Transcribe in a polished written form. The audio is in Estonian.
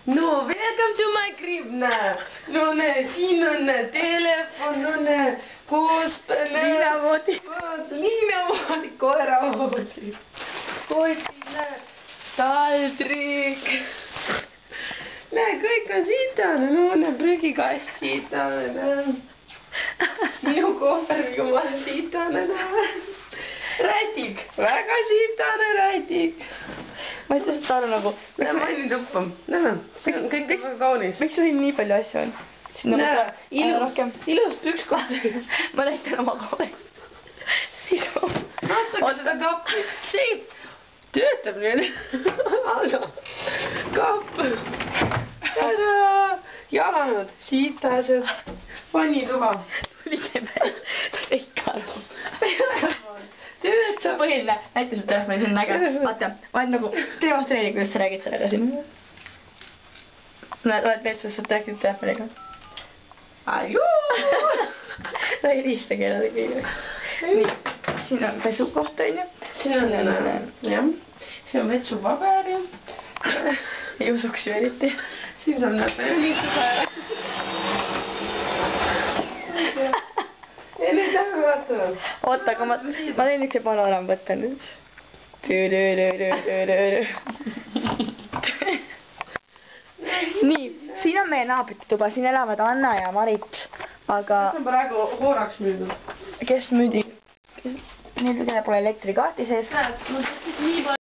No, welcome to my crib, näe. No näe, siin on telefon, no näe, koos, liinavoodi. Liinavoodi, koeravoodi. Kotid, näe, taldrik. Näe, kõik on siitane, no näe, prügikast siitane, näe. Minu kohveriga ma olen siitane, näe. Rätik, väga siitane rätik. Ma ei saa aru nagu... Ma ei nüüd õppam. Näe, see on kõik väga kaunis. Miks sul nii palju asju on? Näe, ilus pükskoht. Ma näitan oma kohe. Sisu. Vaatake seda kappi. See töötab nüüd. Aga kapp. Jalanud, siitased. Vannituba. Tulge peal. Ikka aru. Töötab. Põhiline, näita su telefoni, see on äge. Vaata, ma olen nagu demonstreeri, kuidas sa räägid sellega siin. Oled veetsus, sa räägid telefoniga. Ajuu! Ta ei helista kellelegi. Nii, siin on pesukoht, on ju. Siin on, jah. Siin on vetsupaber ju. Ei usuks ju eriti. Siin on pöönitusajal. Ei, nüüd lähme vaatama. Oota, aga ma teen üks panoraam võtta nüüd. Nii, siin on meie naabrite tuba, siin elavad Anna ja Marit, aga... Kes on praegu hooraks müüdud? Kes müüdi? Neil kelle pole elektrikaarti sees. Näed, ma nii palju...